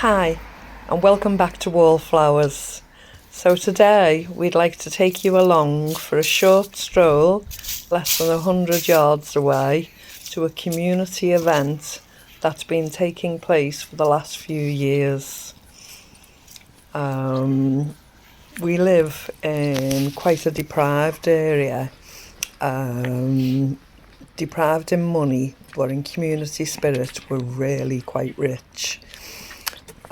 Hi, and welcome back to Wallflowers. So today we'd like to take you along for a short stroll, less than 100 yards away, to a community event that's been taking place for the last few years. We live in quite a deprived area, deprived in money, but in community spirit we're really quite rich.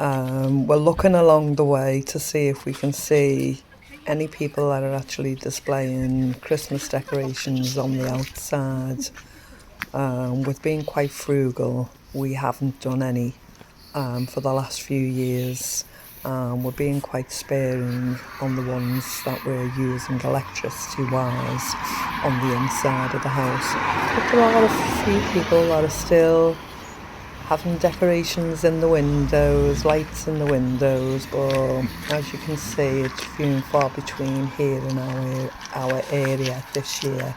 We're looking along the way to see if we can see any people that are actually displaying Christmas decorations on the outside. With being quite frugal, we haven't done any for the last few years. We're being quite sparing on the ones that we're using electricity-wise on the inside of the house. But there are a few people that are still having decorations in the windows, lights in the windows, but as you can see, it's few and far between here in our area this year.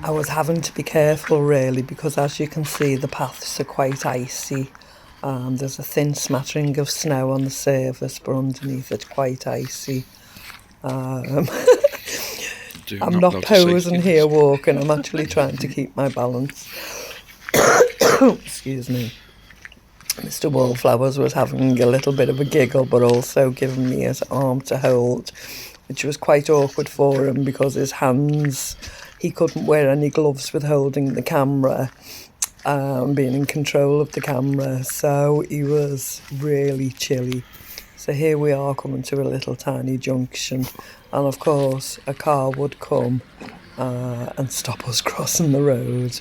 I was having to be careful really, because as you can see, the paths are quite icy. There's a thin smattering of snow on the surface, but underneath it's quite icy. I'm not posing here walking, I'm actually trying to keep my balance. Excuse me. Mr. Wallflowers was having a little bit of a giggle, but also giving me his arm to hold, which was quite awkward for him because his hands, he couldn't wear any gloves with holding the camera, being in control of the camera, so he was really chilly. So here we are coming to a little tiny junction, and of course a car would come and stop us crossing the road.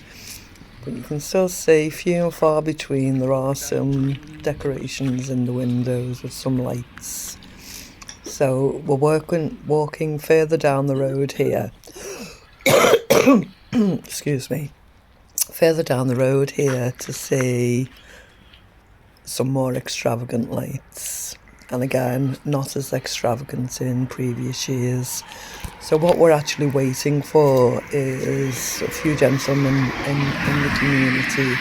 But you can still see, few and far between, there are some decorations in the windows with some lights. So we're walking further down the road here. Excuse me. Further down the road here to see some more extravagant lights. And again, not as extravagant in previous years. So what we're actually waiting for is a few gentlemen in the community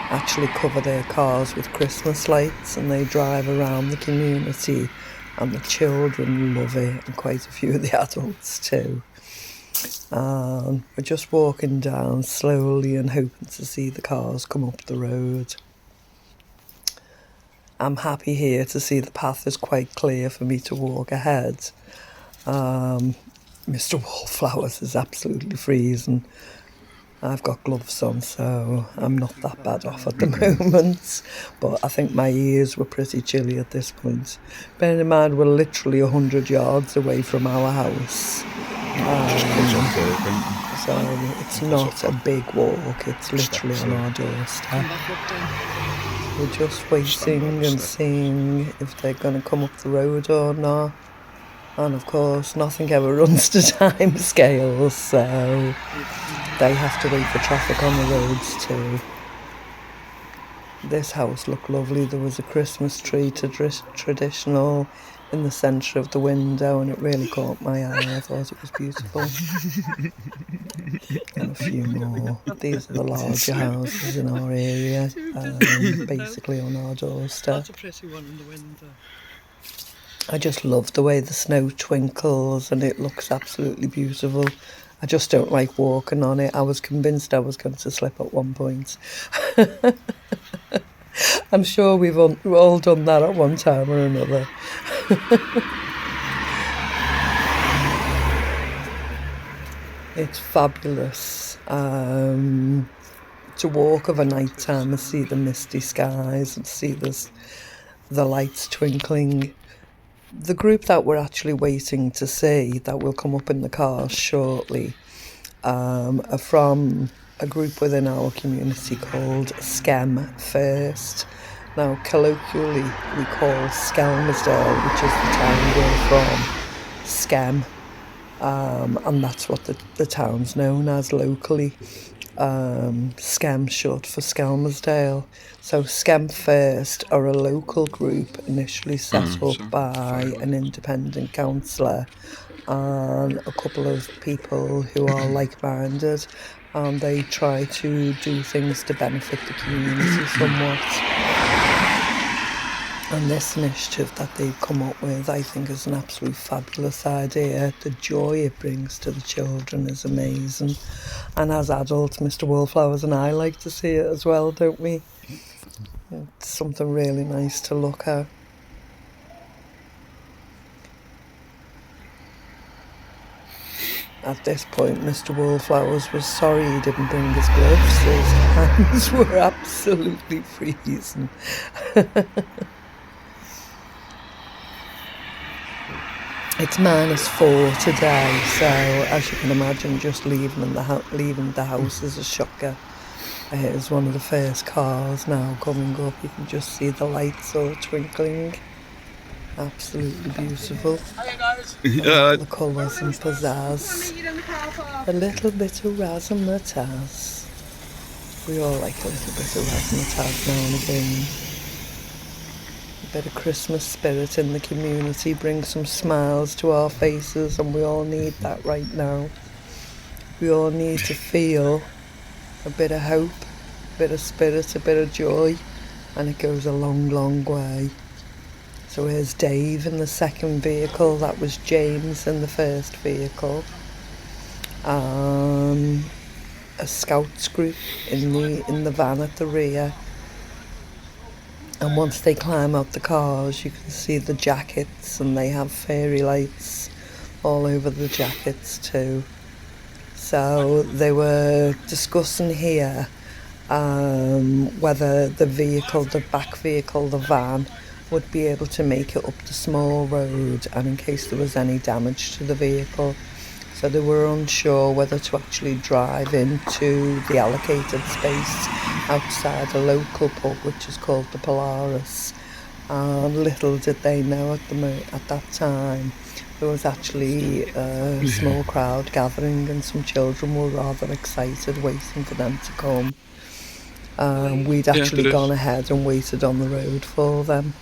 actually cover their cars with Christmas lights, and they drive around the community, and the children love it, and quite a few of the adults too. We're just walking down slowly and hoping to see the cars come up the road. I'm happy here to see the path is quite clear for me to walk ahead. Mr. Wallflowers is absolutely freezing. I've got gloves on, so I'm not that bad off at the moment. But I think my ears were pretty chilly at this point. Bearing in mind, we're literally 100 yards away from our house. So it's not a big walk, it's literally on our doorstep. We're just waiting and seeing if they're going to come up the road or not. And of course, nothing ever runs to time scales, so they have to wait for traffic on the roads too. This house looked lovely. There was a Christmas tree traditional in the centre of the window, and it really caught my eye. I thought it was beautiful. And a few more. These are the larger houses in our area, basically on our doorstep. That's a pretty one in the window. I just love the way the snow twinkles, and it looks absolutely beautiful. I just don't like walking on it. I was convinced I was going to slip at one point. I'm sure we've all done that at one time or another. It's fabulous to walk of a night time and see the misty skies and see the lights twinkling. The group that we're actually waiting to see, that will come up in the car shortly, are from a group within our community called Skem First. Now, colloquially, we call Skelmersdale, which is the town we're from, Skem, and that's what the town's known as locally. Skem short for Skelmersdale. So Skem First are a local group initially set up by an independent councillor and a couple of people who are like-minded, and they try to do things to benefit the community somewhat. And this initiative that they've come up with, I think, is an absolute fabulous idea. The joy it brings to the children is amazing. And as adults, Mr. Wallflowers and I like to see it as well, don't we? It's something really nice to look at. At this point, Mr. Wallflowers was sorry he didn't bring his gloves. His hands were absolutely freezing. It's -4 today, so as you can imagine, just leaving the house is a shocker. Here's one of the first cars now coming up. You can just see the lights all twinkling. Absolutely beautiful. The colours and pizzazz. A little bit of razzmatazz. We all like a little bit of razzmatazz now and again. A bit of Christmas spirit in the community brings some smiles to our faces, and we all need that right now. We all need to feel a bit of hope, a bit of spirit, a bit of joy, and it goes a long, long way. So here's Dave in the second vehicle. That was James in the first vehicle. A scouts group in the van at the rear. And once they climb out the cars, you can see the jackets, and they have fairy lights all over the jackets too. So they were discussing here whether the back vehicle, the van, would be able to make it up the small road, and in case there was any damage to the vehicle. So they were unsure whether to actually drive into the allocated space outside a local pub, which is called the Polaris. And little did they know at that time, there was actually a small crowd gathering, and some children were rather excited, waiting for them to come. We'd actually gone ahead and waited on the road for them.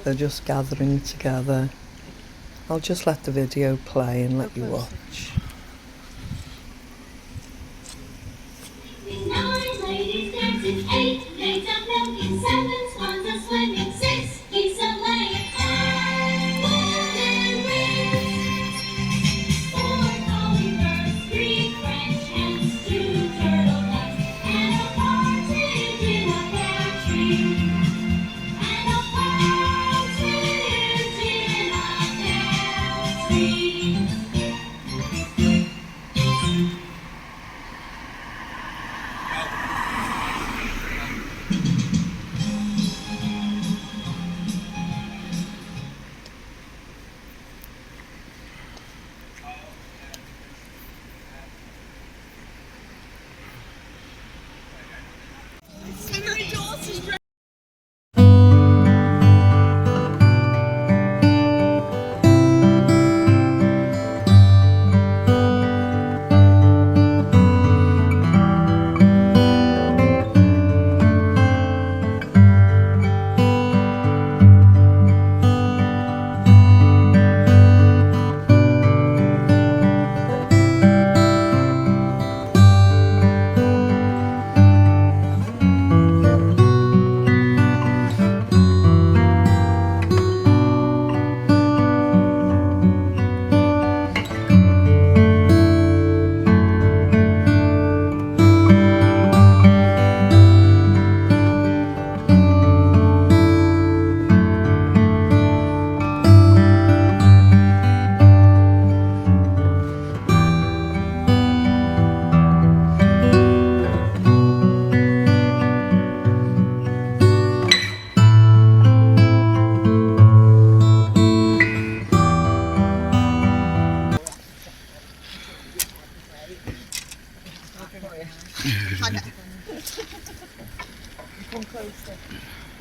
They're just gathering together. I'll just let the video play and let you watch.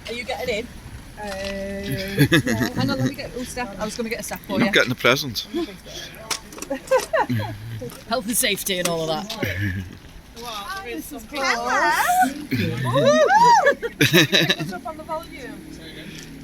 Are you getting in? Hang on, let me get a step. I was going to get a step for you. You're not getting a present. Health and safety and all of that. Wow, this is What's up on the volume?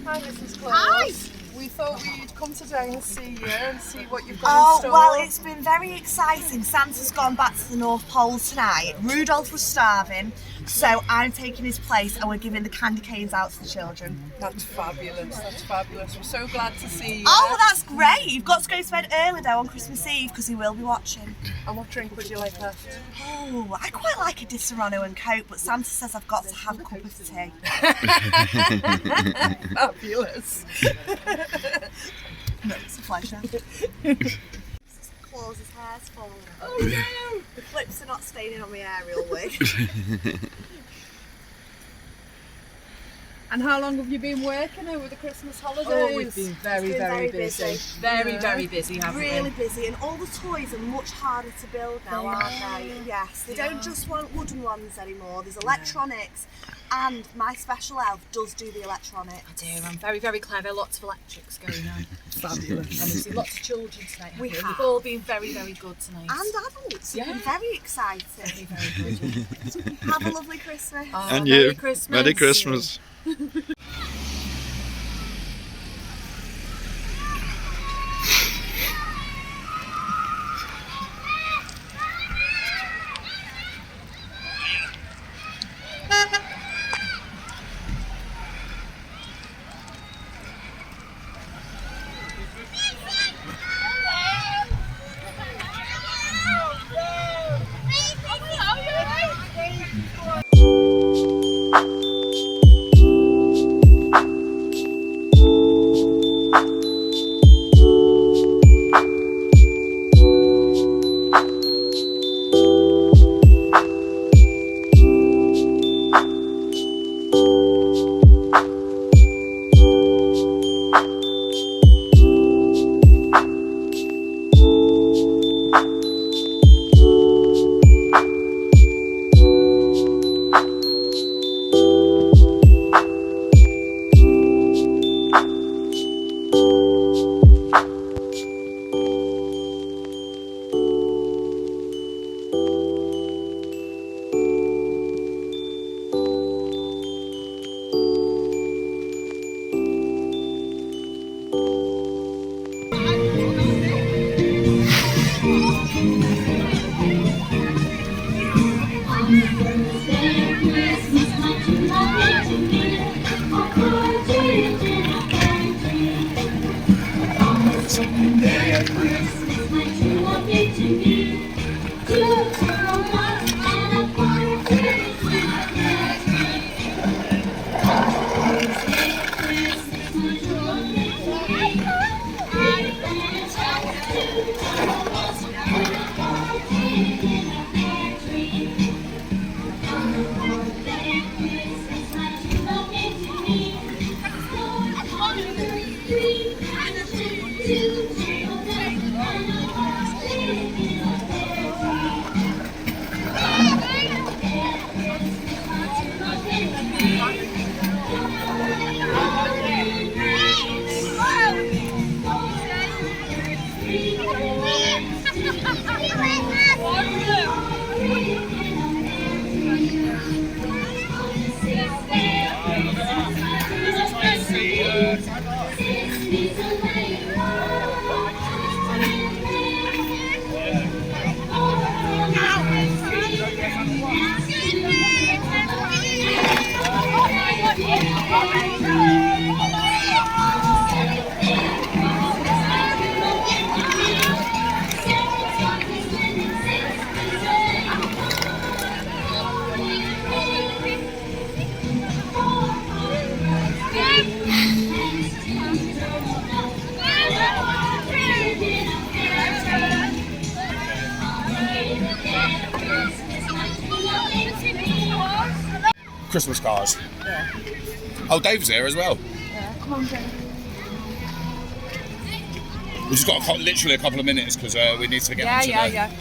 Hi, Mrs. Close. Hi. We thought we'd come today and see you and see what you've got in store. Well, it's been very exciting. Santa's gone back to the North Pole tonight. Rudolph was starving, So I'm taking his place and we're giving the candy canes out to the children. That's fabulous. That's fabulous. We're so glad to see you. Oh, well, that's great. You've got to go to bed early though on Christmas Eve because he will be watching. And what drink would you like left? Oh, I quite like a Di Serrano and Coke, but Santa says I've got to have a cup of tea. Fabulous. No, it's a pleasure. Claus's hair's falling out. Oh no! The clips are not staying in on my aerial wig. And how long have you been working over the Christmas holidays? Oh, we've been very, It's been very very busy. busy. Very, very busy, haven't Really we? busy, and all the toys are much harder to build now, They aren't are. they? Yes, they They don't are. just want wooden ones anymore. There's electronics, and my special elf does do the electronics. I do. I'm very, very clever. Lots of electrics going on. Fabulous. And we've seen lots of children tonight. We haven't have. We've all been very, very good tonight. And adults, Yeah. yeah. Very excited. very, very good. Have a lovely Christmas. Oh, And Merry you. Christmas. Merry Christmas. Christmas cars. Yeah. Oh, Dave's here as well. Yeah, come on, Dave. We've just got literally a couple of minutes because we need to get on to Yeah.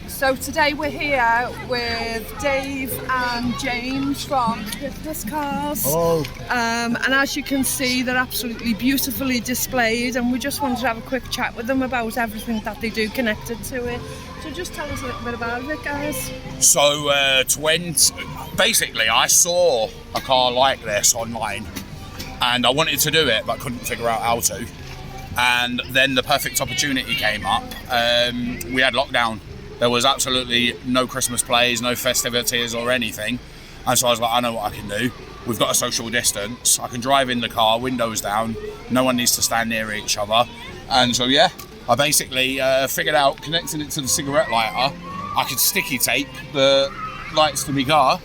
So today we're here with Dave and James from Christmas Cars. Oh. And as you can see, they're absolutely beautifully displayed, and we just wanted to have a quick chat with them about everything that they do connected to it. So just tell us a little bit about it, guys. So, basically, I saw a car like this online and I wanted to do it but couldn't figure out how to. And then the perfect opportunity came up. We had lockdown. There was absolutely no Christmas plays, no festivities or anything. And so I was like, I know what I can do. We've got a social distance. I can drive in the car, windows down. No one needs to stand near each other. And so, yeah, I basically figured out connecting it to the cigarette lighter. I could sticky tape the lights to my car.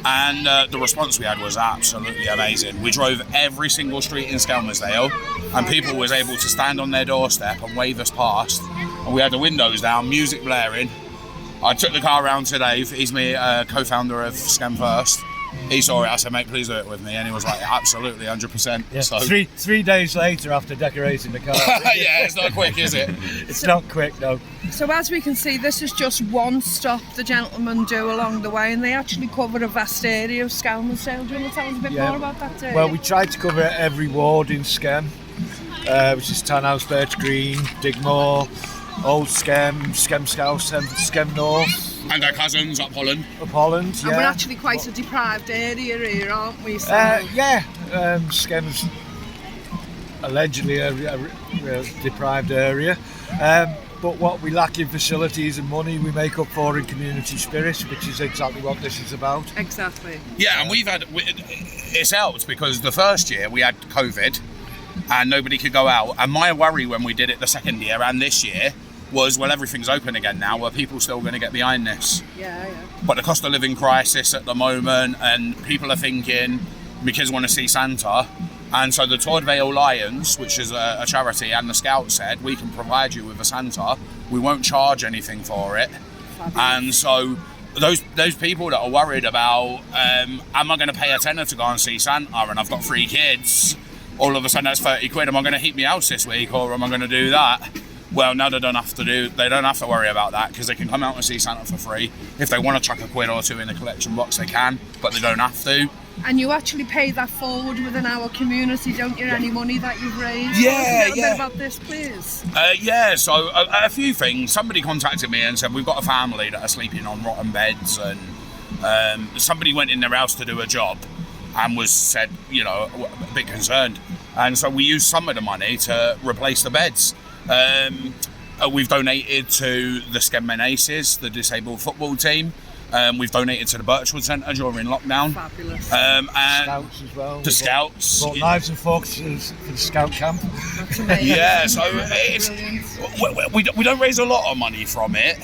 And the response we had was absolutely amazing. We drove every single street in Skelmersdale, and people was able to stand on their doorstep and wave us past. And we had the windows down, music blaring. I took the car around to Dave. He's my co-founder of Skem First. He saw it. I said, mate, please do it with me. And he was like, absolutely, 100%. Yeah. So, Three days later after decorating the car. yeah, it's not quick, is it? It's not quick, no. So as we can see, this is just one stop the gentlemen do along the way, and they actually cover a vast area of Skelmersdale. Do you want to tell us a bit more about that, Dave? Well, we tried to cover every ward in Skem, which is Tanhouse, Birch Green, Digmore, Old Skem, Skem Scouse, Skem North. And our cousins up Holland. Up Holland, yeah. And we're actually quite a deprived area here, aren't we? So Yeah, Skem's allegedly a deprived area. But what we lack in facilities and money, we make up for in community spirit, which is exactly what this is about. Exactly. Yeah, and it's helped because the first year we had COVID and nobody could go out. And my worry when we did it the second year and this year was, well, everything's open again now. Are people still going to get behind this? Yeah. But the cost of living crisis at the moment, and people are thinking, my kids want to see Santa. And so the Torre Vale Lions, which is a charity, and the Scouts said, we can provide you with a Santa. We won't charge anything for it. Fabulous. And so those people that are worried about, am I going to pay a tenner to go and see Santa, and I've got 3 kids, all of a sudden that's 30 quid, am I going to heat my house this week, or am I going to do that? Well, no, they don't have to worry about that, because they can come out and see Santa for free. If they want to chuck a quid or 2 in the collection box, they can, but they don't have to. And you actually pay that forward within our community, don't you? Any money that you've raised? Yeah, Tell us a little yeah. bit about this, please. Yeah, so a few things. Somebody contacted me and said, we've got a family that are sleeping on rotten beds, and somebody went in their house to do a job and said, a bit concerned. And so we used some of the money to replace the beds. We've donated to the Skem Men Aces, the disabled football team. We've donated to the Birchwood Centre during lockdown. Fabulous. And Scouts as well. the Scouts. Bought knives and forks for the Scout camp. That's amazing. Yeah, so Brilliant. we don't raise a lot of money from it.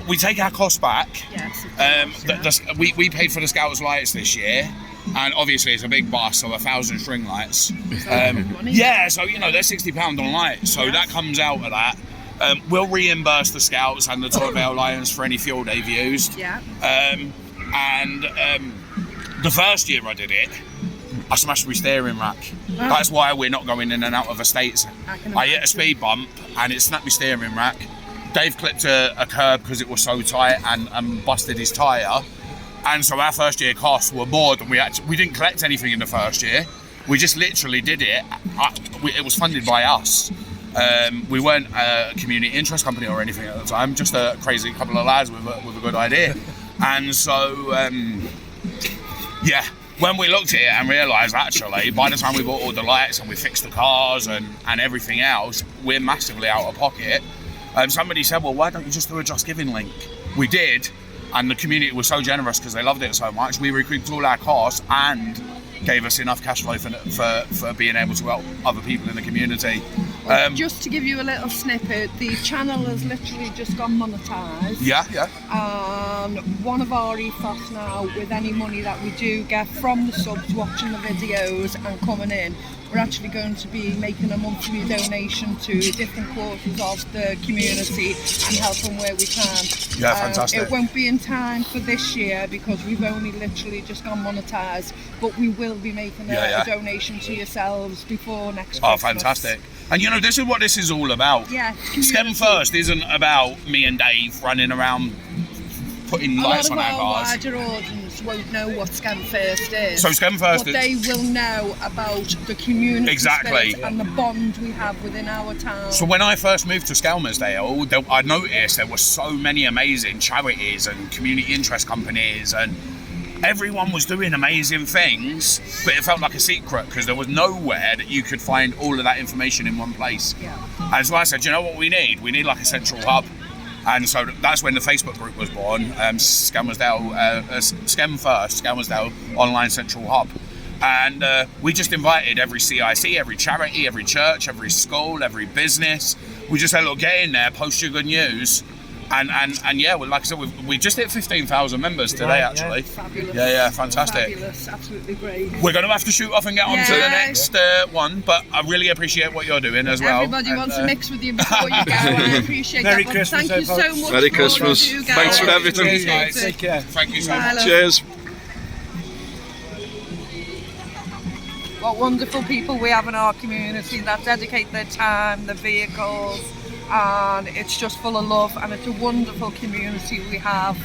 We take our costs back. Yes. We paid for the Scouts lights this year, and obviously it's a big bus, so 1,000 string lights. Yeah, so they're £60 on lights, so that comes out of that. We'll reimburse the Scouts and the Torre Vale Lions for any fuel they've used. Yeah. The first year I did it, I smashed my steering rack. That's why we're not going in and out of estates. I hit a speed bump and it snapped my steering rack. Dave clipped a curb because it was so tight and busted his tyre. And so our first year costs were more than we didn't collect anything in the first year. We just literally did it. It was funded by us. We weren't a community interest company or anything at the time, just a crazy couple of lads with a good idea. And so, yeah, when we looked at it and realised, actually, by the time we bought all the lights and we fixed the cars and everything else, we're massively out of pocket. Somebody said, well, why don't you just do a Just Giving link? We did, and the community was so generous because they loved it so much. We recouped all our costs and gave us enough cash flow for being able to help other people in the community. Just to give you a little snippet, the channel has literally just gone monetised. Yeah. And one of our ethos now, with any money that we do get from the subs watching the videos and coming in, we're actually going to be making a monthly donation to different causes of the community and helping where we can. Yeah, fantastic. It won't be in time for this year because we've only literally just gone monetised, but we will be making a donation to yourselves before next Christmas. Oh, fantastic. And this is what this is all about. Yeah, Skem First isn't about me and Dave running around putting lights on our cars. A lot of our cars. wider audience won't know what Skem First is. So Skem First but is... they will know about the community Exactly. spirit and the bond we have within our town. So when I first moved to Skelmersdale, I noticed there were so many amazing charities and community interest companies, and everyone was doing amazing things, but it felt like a secret because there was nowhere that you could find all of that information in one place. Yeah. And so I said, you know what we need? We need like a central hub. And so that's when the Facebook group was born, Skelmersdale, Skem First, Skelmersdale Online Central Hub. And we just invited every CIC, every charity, every church, every school, every business. We just said, look, get in there, post your good news. And yeah, well, like I said, we just hit 15,000 members today, actually. Fabulous. Yeah, fantastic. Fabulous, absolutely great. We're going to have to shoot off and get on to the Yeah. next one, but I really appreciate what you're doing as well. Everybody wants to And, mix with you before you go, and I appreciate Merry that. But Christmas, thank you so folks. much. Merry for all you Christmas. do, guys. Thanks for everything. Appreciate it. Take care. Thank you so Bye, much. love. Cheers. What wonderful people we have in our community that dedicate their time, their vehicles, and it's just full of love, and it's a wonderful community we have.